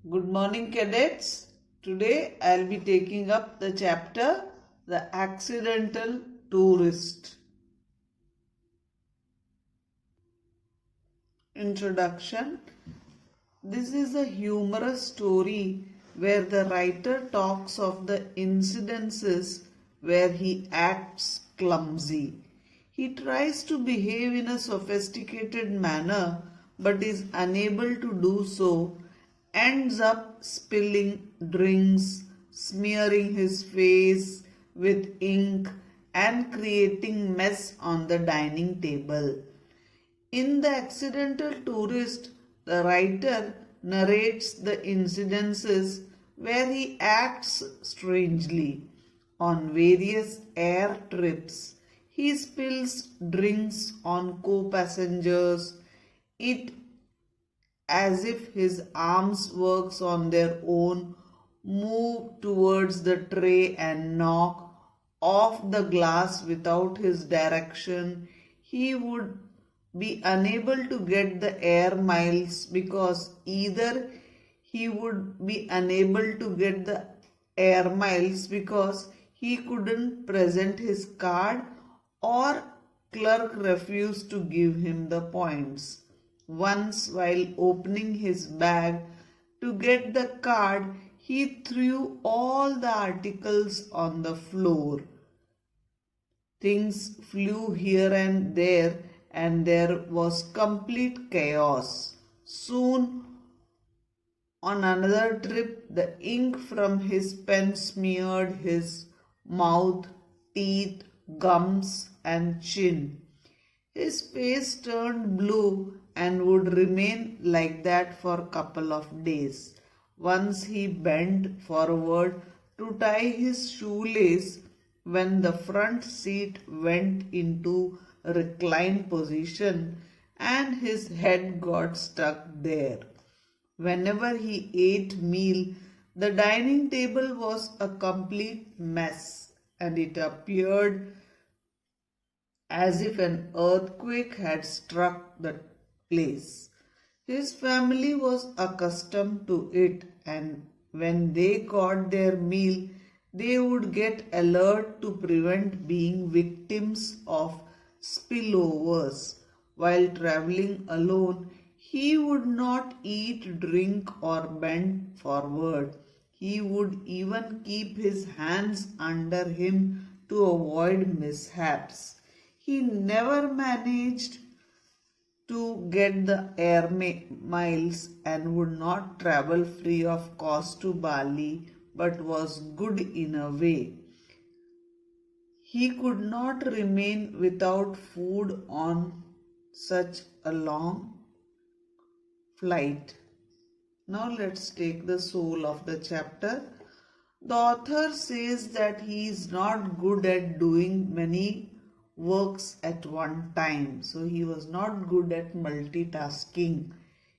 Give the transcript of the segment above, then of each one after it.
Good morning, cadets. Today I'll be taking up the chapter The Accidental Tourist. Introduction. This is a humorous story where the writer talks of the incidences where he acts clumsy. He tries to behave in a sophisticated manner but is unable to do so, ends up spilling drinks, smearing his face with ink, and creating mess on the dining table. In The Accidental Tourist, the writer narrates the incidences where he acts strangely. On various air trips, he spills drinks on co-passengers, it as if his arms works on their own, move towards the tray and knock off the glass without his direction. He would be unable to get the air miles because either he would be unable to get the air miles because he couldn't present his card or clerk refused to give him the points. Once, while opening his bag to get the card, he threw all the articles on the floor. Things flew here and there was complete chaos. Soon, on another trip, the ink from his pen smeared his mouth, teeth, gums, and chin. His face turned blue and would remain like that for a couple of days. Once he bent forward to tie his shoelace when the front seat went into a reclined position and his head got stuck there. Whenever he ate meal, the dining table was a complete mess and it appeared as if an earthquake had struck the place. His family was accustomed to it, and when they got their meal, they would get alert to prevent being victims of spillovers. While traveling alone, he would not eat, drink, or bend forward. He would even keep his hands under him to avoid mishaps. He never managed to get the air miles and would not travel free of cost to Bali, but was good in a way. He could not remain without food on such a long flight. Now let's take the soul of the chapter. The author says that he is not good at doing many works at one time. So he was not good at multitasking.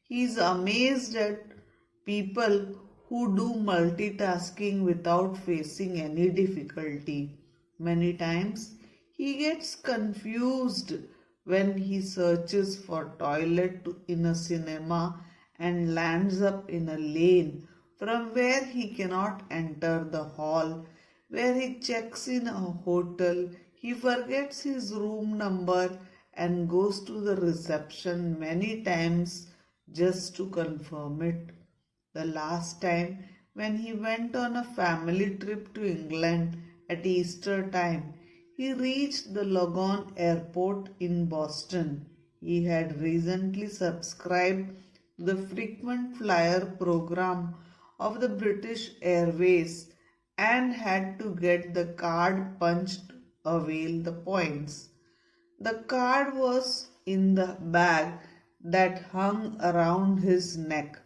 He is amazed at people who do multitasking without facing any difficulty. Many times he gets confused when he searches for toilet in a cinema and lands up in a lane from where he cannot enter the hall, where he checks in a hotel. He forgets his room number and goes to the reception many times just to confirm it. The last time when he went on a family trip to England at Easter time, he reached the Logan Airport in Boston. He had recently subscribed to the frequent flyer program of the British Airways and had to get the card punched avail the points. The card was in the bag that hung around his neck.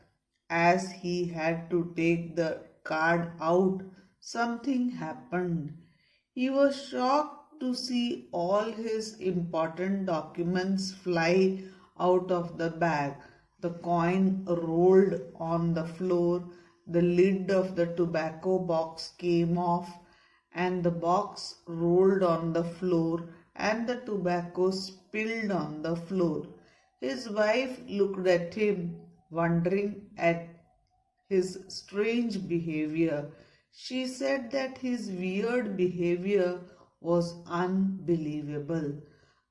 As he had to take the card out, something happened. He was shocked to see all his important documents fly out of the bag. The coin rolled on the floor, the lid of the tobacco box came off, and the box rolled on the floor and the tobacco spilled on the floor. His wife looked at him, wondering at his strange behavior. She said that his weird behavior was unbelievable.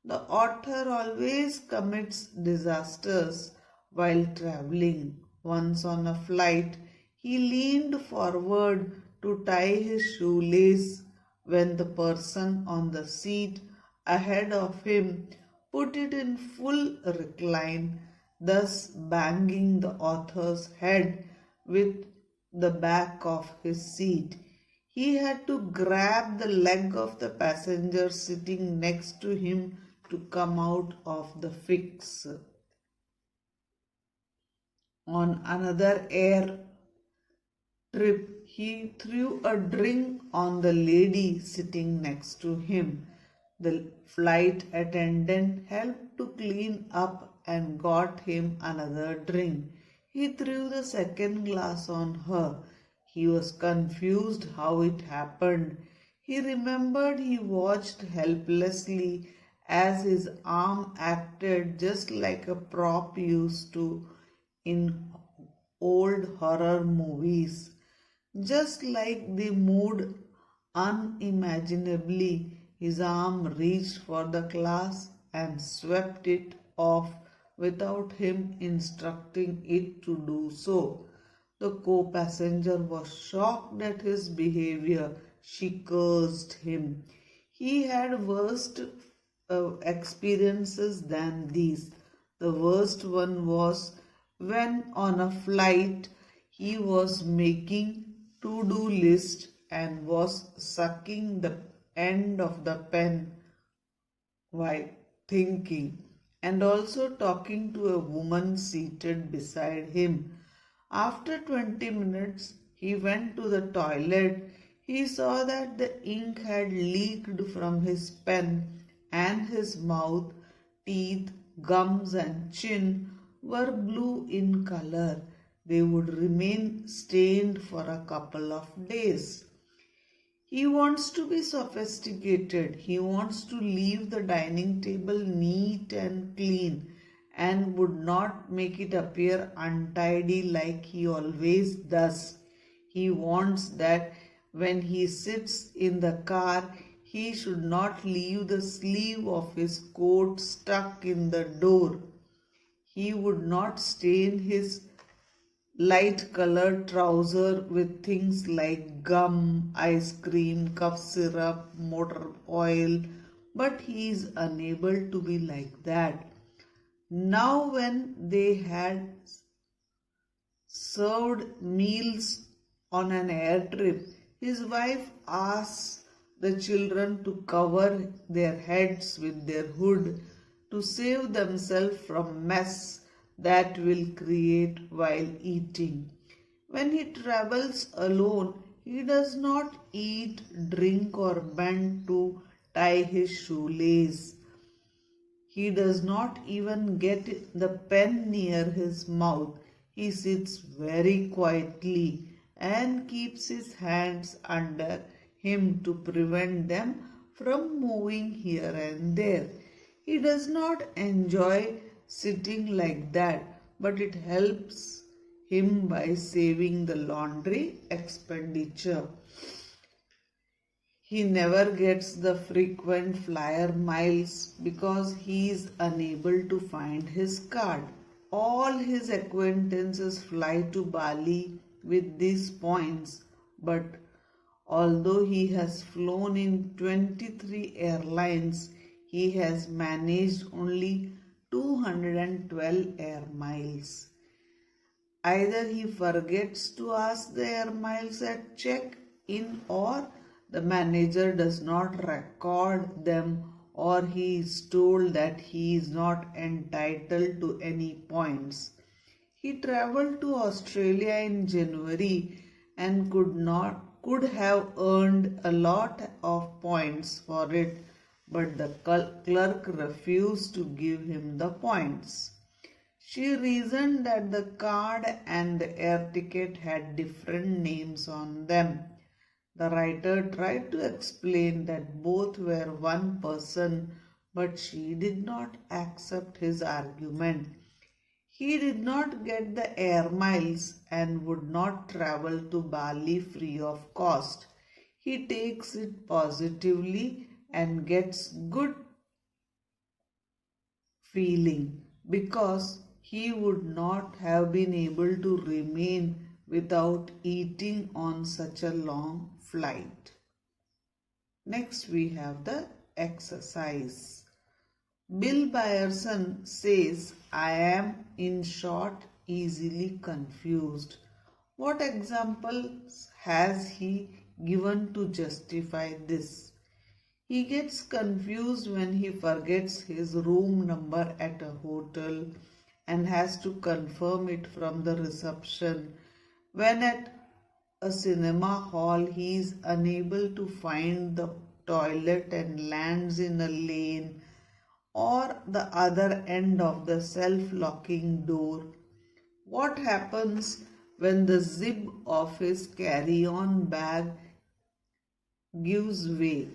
The author always commits disasters while traveling. Once on a flight, he leaned forward to tie his shoelace when the person on the seat ahead of him put it in full recline, thus banging the author's head with the back of his seat. He had to grab the leg of the passenger sitting next to him to come out of the fix. On another air trip, he threw a drink on the lady sitting next to him. The flight attendant helped to clean up and got him another drink. He threw the second glass on her. He was confused how it happened. He remembered he watched helplessly as his arm acted just like a prop used to in old horror movies. Just like they moved unimaginably, his arm reached for the glass and swept it off without him instructing it to do so. The co-passenger was shocked at his behavior. She cursed him. He had worse experiences than these. The worst one was when on a flight he was making to-do list and was sucking the end of the pen while thinking, and also talking to a woman seated beside him. After 20 minutes, he went to the toilet. He saw that the ink had leaked from his pen and his mouth, teeth, gums and chin were blue in color. They would remain stained for a couple of days. He wants to be sophisticated. He wants to leave the dining table neat and clean and would not make it appear untidy like he always does. He wants that when he sits in the car, he should not leave the sleeve of his coat stuck in the door. He would not stain his light colored trouser with things like gum, ice cream, cough syrup, motor oil, but he is unable to be like that. Now, when they had served meals on an air trip, his wife asked the children to cover their heads with their hood to save themselves from mess that will create while eating. When he travels alone, he does not eat, drink or bend to tie his shoelace. He does not even get the pen near his mouth. He sits very quietly and keeps his hands under him to prevent them from moving here and there. He does not enjoy sitting like that, but it helps him by saving the laundry expenditure. He never gets the frequent flyer miles because he is unable to find his card. All his acquaintances fly to Bali with these points, but although he has flown in 23 airlines, he has managed only 212 air miles. Either he forgets to ask the air miles at check-in, or the manager does not record them, or he is told that he is not entitled to any points. He travelled to Australia in January and could have earned a lot of points for it, but the clerk refused to give him the points. She reasoned that the card and the air ticket had different names on them. The writer tried to explain that both were one person, but she did not accept his argument. He did not get the air miles and would not travel to Bali free of cost. He takes it positively and gets good feeling because he would not have been able to remain without eating on such a long flight. Next we have the exercise. Bill Byerson says, I am, in short, easily confused. What examples has he given to justify this? He gets confused when he forgets his room number at a hotel and has to confirm it from the reception. When at a cinema hall he is unable to find the toilet and lands in a lane or the other end of the self-locking door. What happens when the zip of his carry-on bag gives way?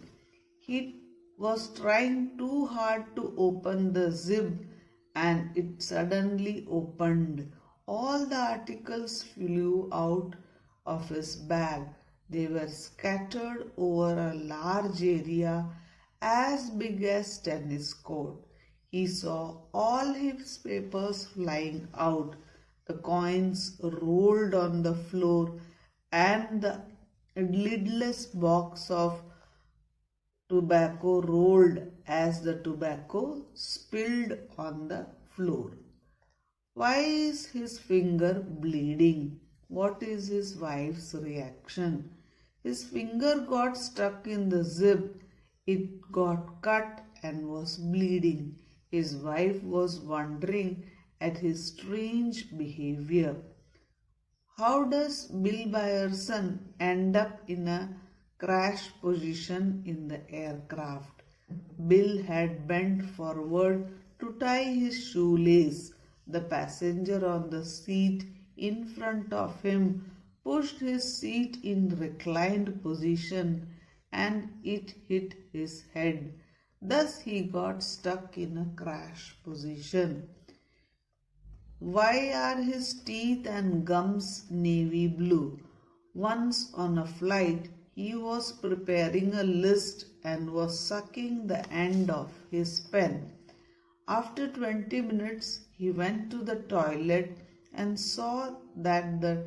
He was trying too hard to open the zip and it suddenly opened. All the articles flew out of his bag. They were scattered over a large area as big as tennis court. He saw all his papers flying out, the coins rolled on the floor, and the lidless box of tobacco rolled as the tobacco spilled on the floor. Why is his finger bleeding? What is his wife's reaction? His finger got stuck in the zip. It got cut and was bleeding. His wife was wondering at his strange behavior. How does Bill Byerson end up in a crash position in the aircraft? Bill had bent forward to tie his shoelace. The passenger on the seat in front of him pushed his seat in reclined position and it hit his head. Thus he got stuck in a crash position. Why are his teeth and gums navy blue? Once on a flight, he was preparing a list and was sucking the end of his pen. After 20 minutes, he went to the toilet and saw that the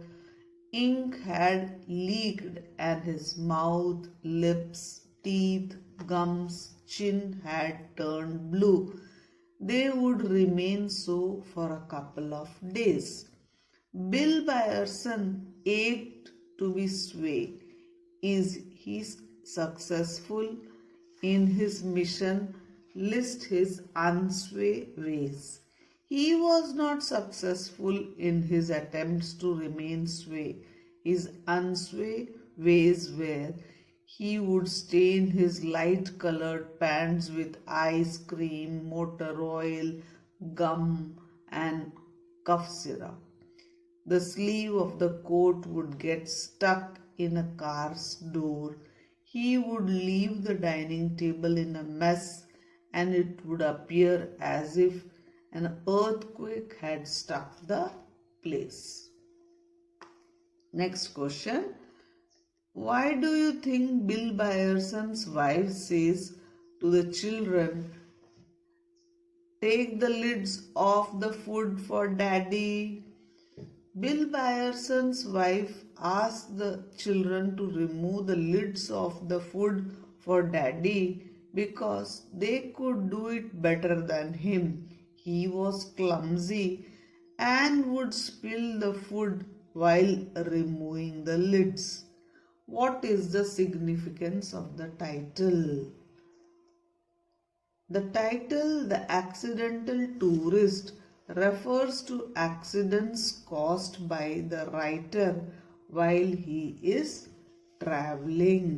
ink had leaked and his mouth, lips, teeth, gums, chin had turned blue. They would remain so for a couple of days. Bill Byerson ached to be sway. Is he successful in his mission? List his unsway ways. He was not successful in his attempts to remain sway. His unsway ways were: he would stain his light-colored pants with ice cream, motor oil, gum, and cough syrup. The sleeve of the coat would get stuck in a car's door. He would leave the dining table in a mess, and it would appear as if an earthquake had struck the place. Next question. Why do you think Bill Byerson's wife says to the children, "Take the lids off the food for daddy"? Bill Byerson's wife asked the children to remove the lids of the food for daddy because they could do it better than him. He was clumsy and would spill the food while removing the lids. What is the significance of the title? The title, The Accidental Tourist, refers to accidents caused by the writer while he is traveling.